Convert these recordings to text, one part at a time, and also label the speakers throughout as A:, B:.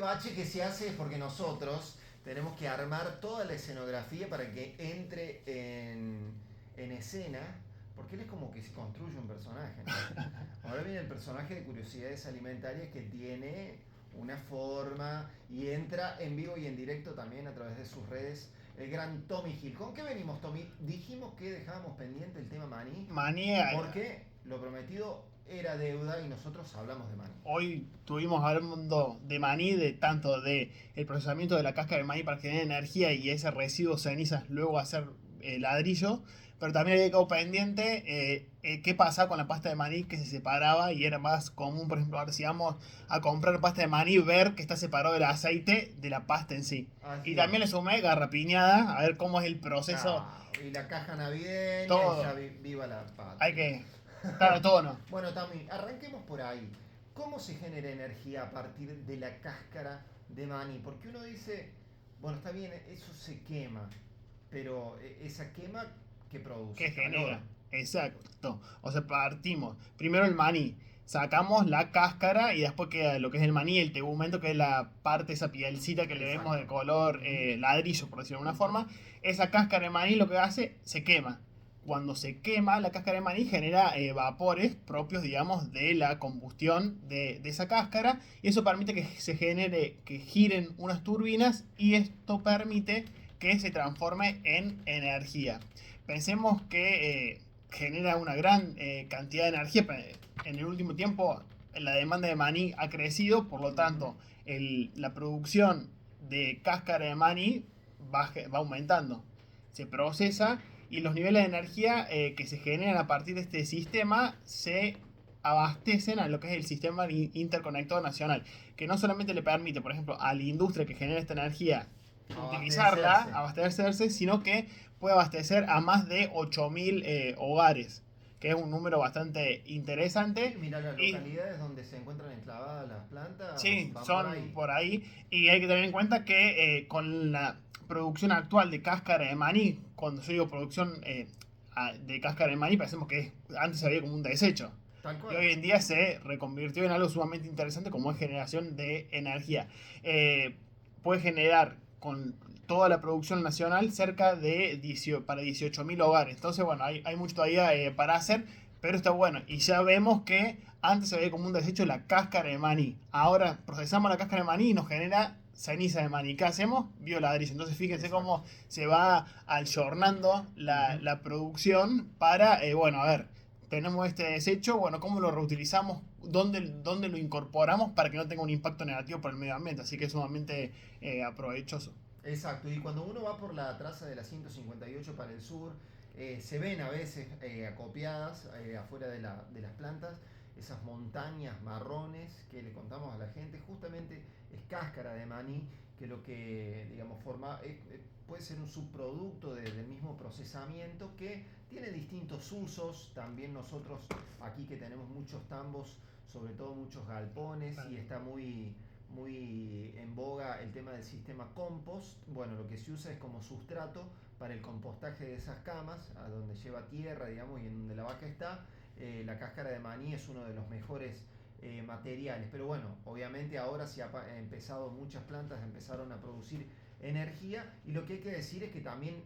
A: bache que se hace es porque nosotros tenemos que armar toda la escenografía para que entre en escena, porque él es como que se construye un personaje, ¿no? Ahora viene el personaje de Curiosidades Alimentarias que tiene una forma y entra en vivo y en directo también a través de sus redes. El gran Tommy Hill. ¿Con qué venimos, Tommy? Dijimos que dejábamos pendiente el tema maní,
B: Manía,
A: porque lo prometido era deuda y nosotros hablamos de maní.
B: hoy estuvimos hablando de maní, de tanto de el procesamiento de la cáscara de maní para generar energía y ese residuo cenizas luego hacer ladrillo, pero también había quedado pendiente qué pasaba con la pasta de maní que se separaba y era más común, por ejemplo, ahora si vamos a comprar pasta de maní, ver que está separado el aceite de la pasta en sí. Y
A: Así
B: también le
A: es.
B: sumé garrapiñada, a ver cómo es el proceso,
A: Ah, y la caja navideña y ya
B: todo.
A: viva la
B: Hay
A: patria.
B: que estar a tono.
A: Bueno, Tommy, arranquemos por ahí. ¿Cómo se genera energía a partir de la cáscara de maní? Porque uno dice, bueno, está bien, eso se quema, pero esa quema que
B: Que
A: produce calor.
B: genera. Exacto. O sea, partimos. Primero el maní. Sacamos la cáscara y después queda lo que es el maní, el tegumento, que es la parte, esa pielcita que le vemos
A: Exacto.
B: de color
A: Ujú,
B: ladrillo, por decirlo de alguna
A: ujú.
B: forma. Esa cáscara de maní lo que hace, se quema. Cuando se quema, la cáscara de maní genera vapores propios, digamos, de la combustión de esa cáscara. Y eso permite que se genere, que giren unas turbinas y esto permite que se transforme en energía. Pensemos que genera una gran cantidad de energía. En el último tiempo la demanda de maní ha crecido, por lo
A: Ujú.
B: tanto la producción de cáscara de maní va aumentando. Se procesa y los niveles de energía que se generan a partir de este sistema se abastecen a lo que es el sistema interconectado nacional, que no solamente le permite, por ejemplo, a la industria que genera esta energía utilizarla,
A: Abastecerse.
B: abastecerse, sino que puede abastecer a más de 8.000 hogares, que es un número bastante
A: Sí,
B: interesante.
A: mira, las
B: Y
A: localidades donde se encuentran enclavadas las plantas
B: sí,
A: van por
B: son
A: ahí.
B: por ahí. Y hay que tener en cuenta que con la producción actual de cáscara de maní, cuando yo digo producción de cáscara de maní, pensemos que antes se veía como un desecho.
A: Tal
B: Y
A: cual.
B: hoy en día se reconvirtió en algo sumamente interesante como es generación de energía. Eh, Puede generar con toda la producción nacional cerca de 18, para 18.000 hogares. Entonces, bueno, hay mucho todavía para hacer, pero está bueno. Y ya vemos que antes se veía como un desecho la cáscara de maní. Ahora procesamos la cáscara de maní y nos genera ceniza de maní. ¿Qué hacemos? Bioladrillo. Entonces fíjense
A: Exacto.
B: cómo se va ayornando
A: Ujú.
B: la producción para, bueno, a ver, tenemos este desecho, bueno, ¿cómo lo reutilizamos? ¿Dónde lo incorporamos para que no tenga un impacto negativo para el medio ambiente? Así que es sumamente aprovechoso.
A: Exacto, y cuando uno va por la traza de la 158 para el sur, se ven a veces acopiadas afuera de las plantas esas montañas marrones que le contamos a la gente, justamente es cáscara de maní, que lo que digamos forma puede ser un subproducto del mismo procesamiento que tiene distintos usos. También nosotros aquí que tenemos muchos tambos, sobre todo muchos galpones, y está muy en boga el tema del sistema compost. Bueno, lo que se usa es como sustrato para el compostaje de esas camas, a donde lleva tierra, digamos, y en donde la vaca está. La cáscara de maní es uno de los mejores materiales. Pero bueno, obviamente ahora se ha empezado, muchas plantas empezaron a producir energía, y lo que hay que decir es que también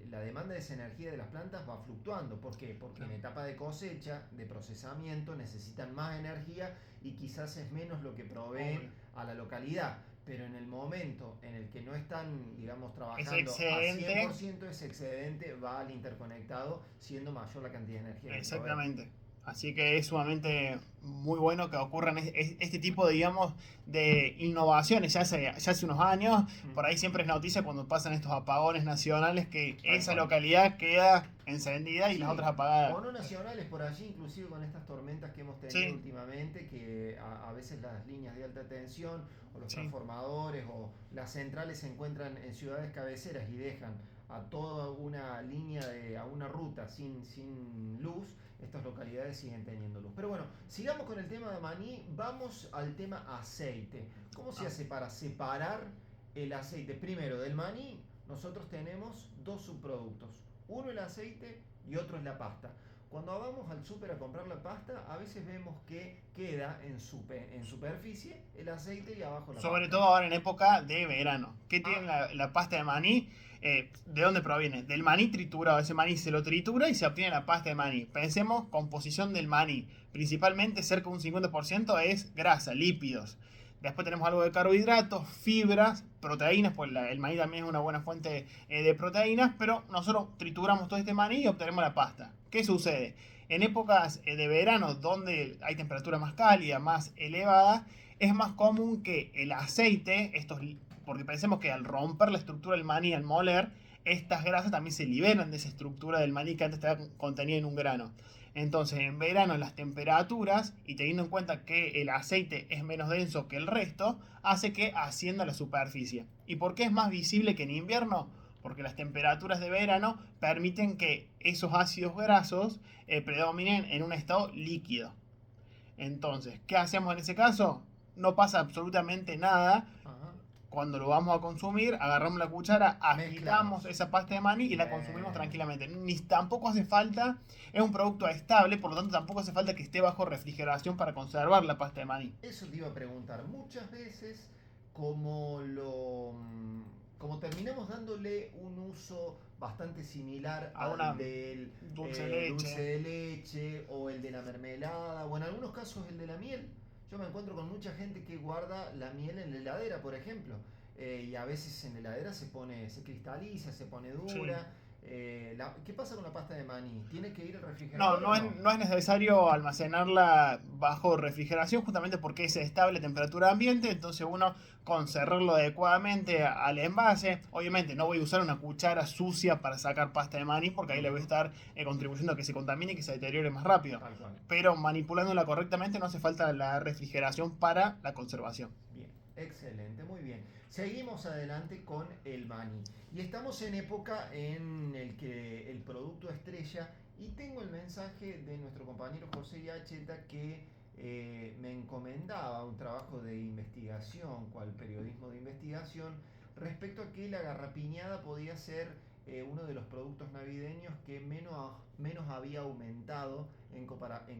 A: la demanda de esa energía de las plantas va fluctuando. ¿Por qué? Porque en
B: Claro.
A: etapa de cosecha, de procesamiento, necesitan más energía y quizás es menos lo que proveen
B: Obvio.
A: a la localidad. Pero en el momento en el que no están, digamos,
B: Es
A: trabajando a
B: excedente.
A: 100%, ese excedente va al interconectado, siendo mayor la cantidad de energía que provee.
B: Exactamente. Así que es sumamente muy bueno que ocurran este tipo de, digamos, de innovaciones. Ya hace unos años, por ahí siempre es noticia cuando pasan estos apagones nacionales que
A: Tal
B: esa
A: cual.
B: localidad queda encendida y las otras
A: Sí,
B: apagadas.
A: o no nacionales por allí, inclusive con estas tormentas que hemos tenido
B: Sí,
A: últimamente, que a veces las líneas de alta tensión o los
B: sí.
A: transformadores o las centrales se encuentran en ciudades cabeceras y dejan a toda una línea, a una ruta sin luz. Estas localidades siguen teniendo luz. Pero bueno, sigamos con el tema de maní, vamos al tema aceite. ¿Cómo se
B: Ah,
A: hace para separar el aceite? Primero, del maní nosotros tenemos dos subproductos. Uno el aceite y otro es la pasta. Cuando vamos al súper a comprar la pasta, a veces vemos que queda en superficie el aceite y abajo la
B: Sobre
A: pasta.
B: todo ahora en época de verano. ¿Qué tiene
A: Ah,
B: la pasta de maní? ¿De dónde proviene? Del maní triturado. Ese maní se lo tritura y se obtiene la pasta de maní. Pensemos, composición del maní. Principalmente cerca de un 50% es grasa, lípidos. Después tenemos algo de carbohidratos, fibras, proteínas, pues el maní también es una buena fuente de proteínas, pero nosotros trituramos todo este maní y obtenemos la pasta. ¿Qué sucede? En épocas de verano, donde hay temperatura más cálida, más elevada, es más común que el aceite, porque pensemos que al romper la estructura del maní, al moler, estas grasas también se liberan de esa estructura del maní que antes estaba contenida en un grano. Entonces, en verano las temperaturas, y teniendo en cuenta que el aceite es menos denso que el resto, hace que ascienda a la superficie. ¿Y por qué es más visible que en invierno? Porque las temperaturas de verano permiten que esos ácidos grasos predominen en un estado líquido. Entonces, ¿qué hacemos en ese caso? No pasa absolutamente nada.
A: ajá.
B: Cuando lo vamos a consumir, agarramos la cuchara, agitamos
A: Mezclamos.
B: esa pasta de maní y la consumimos
A: Bien.
B: tranquilamente. Ni tampoco hace falta, es un producto estable, por lo tanto tampoco hace falta que esté bajo refrigeración para conservar la pasta de maní.
A: Eso te iba a preguntar. Muchas veces, como lo, como terminamos dándole un uso bastante similar
B: A una
A: al del
B: dulce
A: dulce
B: leche.
A: de leche o el de la mermelada o en algunos casos el de la miel. Yo me encuentro con mucha gente que guarda la miel en la heladera, por ejemplo, y a veces en la heladera se cristaliza, se pone
B: Sí.
A: dura. ¿Qué pasa con la pasta de maní? ¿Tiene que ir al
B: No,
A: refrigerador o no?
B: no es necesario almacenarla bajo refrigeración justamente porque es estable a temperatura ambiente, entonces uno con cerrarlo adecuadamente al envase, obviamente no voy a usar una cuchara sucia para sacar pasta de maní porque ahí le voy a
A: Ujú.
B: estar contribuyendo a que se contamine y que se deteriore más rápido.
A: Tal cual.
B: Pero manipulándola correctamente no hace falta la refrigeración para la conservación.
A: Bien, excelente, muy bien. Seguimos adelante con el maní. Y estamos en época en el que el producto estrella, y tengo el mensaje de nuestro compañero José Yacheta que me encomendaba un trabajo de investigación, cual periodismo de investigación, respecto a que la garrapiñada podía ser uno de los productos navideños que menos había aumentado en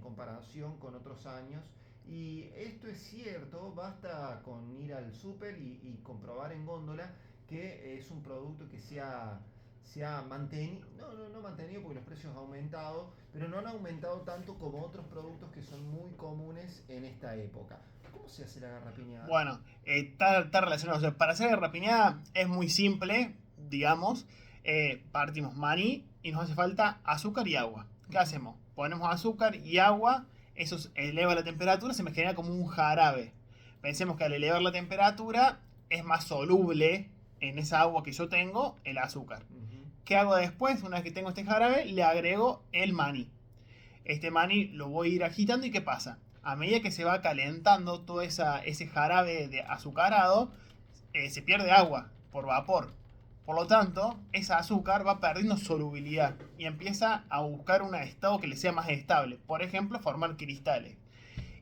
A: comparación con otros años. Y esto es cierto, basta con ir al súper y comprobar en góndola que es un producto que se ha mantenido, no mantenido porque los precios han aumentado, pero no han aumentado tanto como otros productos que son muy comunes en esta época. ¿Cómo se hace la garrapiñada?
B: Bueno, está relacionado. O sea, para hacer garrapiñada es muy simple, digamos. Partimos maní y nos hace falta azúcar y agua. ¿Qué
A: Ujú.
B: hacemos? Ponemos azúcar y agua, eso eleva la temperatura, se me genera como un jarabe. Pensemos que al elevar la temperatura es más soluble en esa agua que yo tengo el azúcar.
A: Ujú.
B: ¿Qué hago después? Una vez que tengo este jarabe, le agrego el maní. Este maní lo voy a ir agitando y ¿qué pasa? A medida que se va calentando todo ese jarabe de azucarado, se pierde agua por vapor. Por lo tanto, ese azúcar va perdiendo solubilidad y empieza a buscar un estado que le sea más estable. Por ejemplo, formar cristales.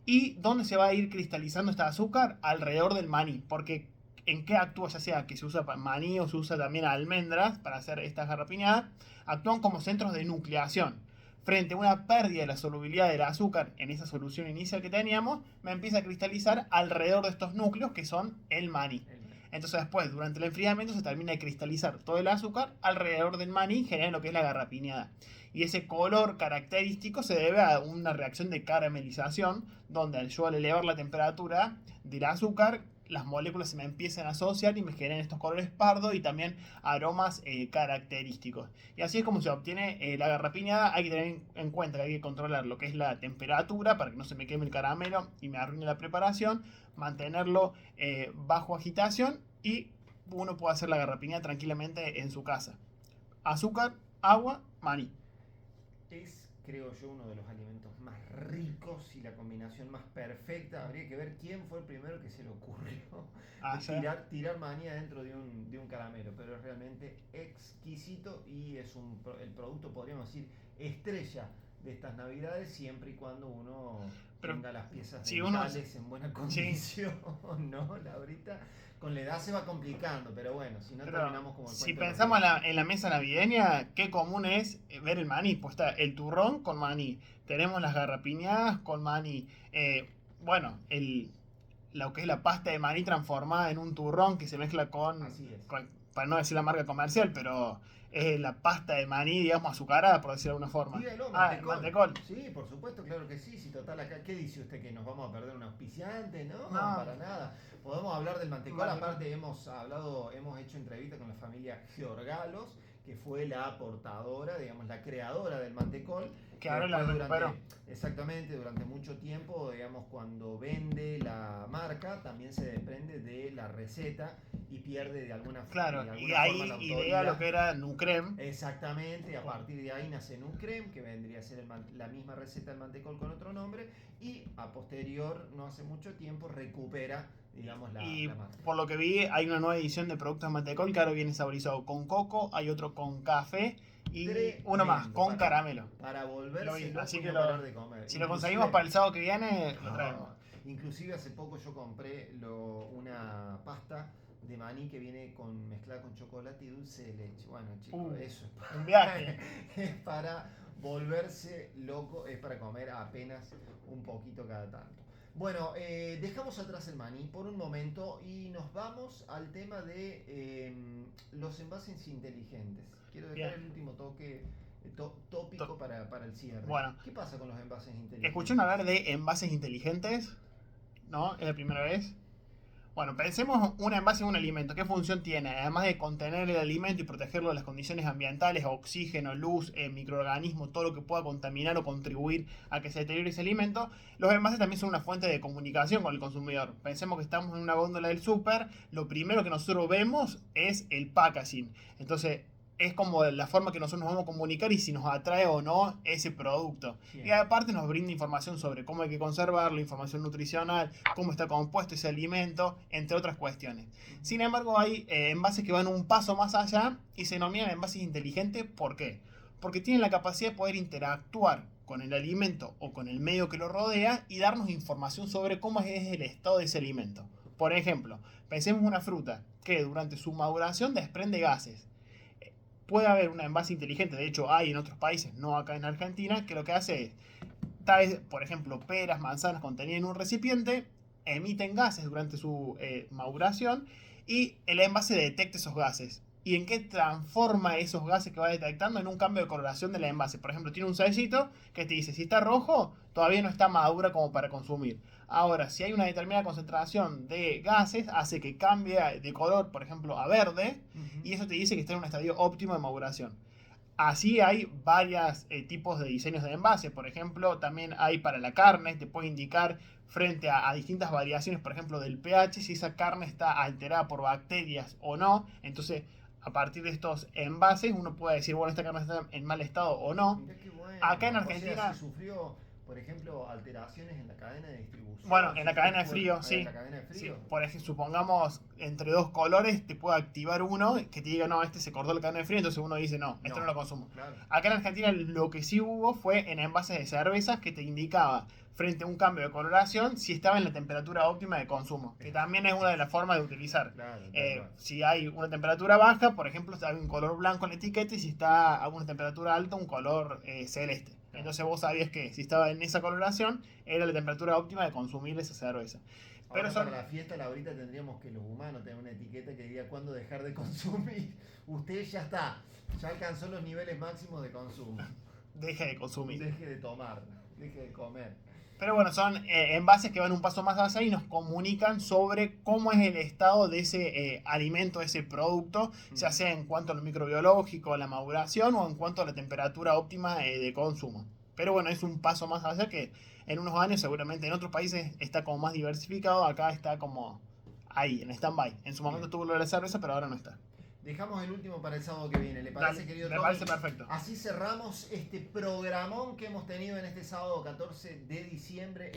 B: ¿Y dónde se va a ir cristalizando este azúcar? Alrededor del maní. Porque ¿en qué actúa? Ya sea que se usa maní o se usa también almendras para hacer estas garrapiñadas, actúan como centros de nucleación. Frente a una pérdida de la solubilidad del azúcar en esa solución inicial que teníamos, me empieza a cristalizar alrededor de estos núcleos que son el maní.
A: El maní.
B: Entonces después, durante el enfriamiento, se termina de cristalizar todo el azúcar alrededor del maní, generando lo que es la garrapiñada. Y ese color característico se debe a una reacción de caramelización, donde yo al elevar la temperatura del azúcar, las moléculas se me empiezan a asociar y me generan estos colores pardos y también aromas característicos. Y así es como se obtiene la garrapiñada. Hay que tener en cuenta que hay que controlar lo que es la temperatura para que no se me queme el caramelo y me arruine la preparación, mantenerlo bajo agitación y uno puede hacer la garrapiñada tranquilamente en su casa. Azúcar, agua, maní.
A: Es, creo yo, uno de los alimentos más ricos y la combinación más perfecta. Habría que ver quién fue el primero que se le ocurrió
B: Hacer.
A: tirar maní adentro de un caramelo. Pero es realmente exquisito y es el producto, podríamos decir, estrella de estas navidades, siempre y cuando uno
B: Pero
A: tenga las piezas
B: si uno...
A: dentales en buena
B: Sí,
A: condición, ¿no, Laurita? con la edad se va complicando, pero bueno, si no
B: Pero
A: terminamos como el
B: si
A: cuento de los
B: pensamos
A: viejos.
B: en la mesa navideña, qué común es ver el maní. Pues está el turrón con maní. Tenemos las garrapiñadas con maní. Bueno, lo que es la pasta de maní transformada en un turrón que se mezcla
A: Así es.
B: para no decir la marca comercial, pero es la pasta de maní, digamos, azucarada, por decirlo de alguna forma.
A: Dígalo,
B: Ah, el
A: mantecol.
B: mantecol.
A: Sí, por supuesto, claro que sí. Si total acá, ¿qué dice usted? ¿Que nos vamos a perder un auspiciante? No,
B: No,
A: para nada. Podemos hablar del mantecol.
B: mantecol.
A: Aparte hemos hecho entrevistas con la familia Georgalos, que fue la portadora, digamos, la creadora del mantecol.
B: Que ahora la recuperó.
A: Exactamente, durante mucho tiempo, digamos, cuando vende la marca, también se desprende de la receta y pierde de alguna,
B: Claro,
A: de
B: y
A: alguna forma la
B: ahí idea
A: autoría.
B: lo que era Nucrem.
A: Exactamente, a partir de ahí nace Nucrem, que vendría a ser la misma receta del mantecol con otro nombre, y a posterior, no hace mucho tiempo, recupera, digamos,
B: Y
A: la marca.
B: por lo que vi, hay una nueva edición de productos de mantecol que ahora viene saborizado con coco, hay otro con café y uno más,
A: Tremendo,
B: con caramelo.
A: para
B: Lo
A: volverse
B: vi,
A: loco
B: así
A: y
B: que
A: no parar de comer.
B: si lo conseguimos para el sábado que viene, lo traemos.
A: Inclusive hace poco yo compré una pasta de maní que viene mezclada con chocolate y dulce de leche. Bueno, chicos, eso
B: Un viaje.
A: es para volverse loco, es para comer apenas un poquito cada tanto. Bueno, dejamos atrás el maní por un momento y nos vamos al tema de los envases inteligentes. Quiero dejar
B: Bien.
A: el último toque tópico para el cierre.
B: Bueno.
A: ¿Qué pasa con los envases inteligentes?
B: ¿Escucharon hablar de envases inteligentes? ¿No? ¿Es la primera vez? Bueno, pensemos un envase en un alimento. ¿Qué función tiene? Además de contener el alimento y protegerlo de las condiciones ambientales, oxígeno, luz, microorganismos, todo lo que pueda contaminar o contribuir a que se deteriore ese alimento, los envases también son una fuente de comunicación con el consumidor. Pensemos que estamos en una góndola del súper, lo primero que nosotros vemos es el packaging. Entonces, es como la forma que nosotros nos vamos a comunicar y si nos atrae o no ese producto.
A: Bien.
B: Y aparte nos brinda información sobre cómo hay que conservarlo, información nutricional, cómo está compuesto ese alimento, entre otras cuestiones. Sin embargo, hay envases que van un paso más allá y se denominan envases inteligentes. ¿Por qué? Porque tienen la capacidad de poder interactuar con el alimento o con el medio que lo rodea y darnos información sobre cómo es el estado de ese alimento. Por ejemplo, pensemos una fruta que durante su maduración desprende gases. Puede haber un envase inteligente, de hecho hay en otros países, no acá en Argentina, que lo que hace es, tal vez, por ejemplo, peras, manzanas contenidas en un recipiente, emiten gases durante su maduración y el envase detecta esos gases. ¿Y en qué transforma esos gases que va detectando? En un cambio de coloración del envase. Por ejemplo, tiene un sellito que te dice, si está rojo, todavía no está madura como para consumir. Ahora, si hay una determinada concentración de gases, hace que cambie de color, por ejemplo, a verde, y eso te dice que está en un estadio óptimo de maduración. Así hay varios tipos de diseños de envase. Por ejemplo, también hay para la carne, te puede indicar frente a distintas variaciones, por ejemplo, del pH, si esa carne está alterada por bacterias o no. Entonces, a partir de estos envases, uno puede decir, bueno, esta carne está en mal estado o no.
A: Mirá qué bueno.
B: Acá en
A: O
B: Argentina...
A: sea, si sufrió, por ejemplo, alteraciones en la cadena de distribución.
B: Bueno, en la cadena de frío, sí.
A: En la cadena de frío.
B: Sí. Por ejemplo, supongamos entre dos colores te puede activar uno que te diga, no, este se cortó la cadena de frío, entonces uno dice, no, esto no lo consumo.
A: Claro.
B: Acá en Argentina lo que sí hubo fue en envases de cervezas que te indicaba frente a un cambio de coloración si estaba en la temperatura óptima de consumo, que también es una de las formas de utilizar.
A: Claro,
B: si hay una temperatura baja, por ejemplo, hay un color blanco en la etiqueta y si está a una temperatura alta, un color celeste. Entonces vos sabías que si estaba en esa coloración, era la temperatura óptima de consumir esa cerveza.
A: Pero para la fiesta, ahorita tendríamos que los humanos tener una etiqueta que diga cuándo dejar de consumir. Usted ya está, ya alcanzó los niveles máximos de consumo.
B: Deje de consumir.
A: Deje de tomar, deje de comer.
B: Pero bueno, son envases que van un paso más allá y nos comunican sobre cómo es el estado de ese alimento, de ese producto, ya sea en cuanto a lo microbiológico, a la maduración o en cuanto a la temperatura óptima de consumo. Pero bueno, es un paso más allá que en unos años seguramente en otros países está como más diversificado, acá está como ahí, en stand-by. En su momento tuvo lo de la cerveza, pero ahora no está.
A: Dejamos el último para el sábado que viene, ¿le parece,
B: Dale,
A: querido
B: me
A: Tommy?
B: parece perfecto.
A: Así cerramos este programón que hemos tenido en este sábado 14 de diciembre.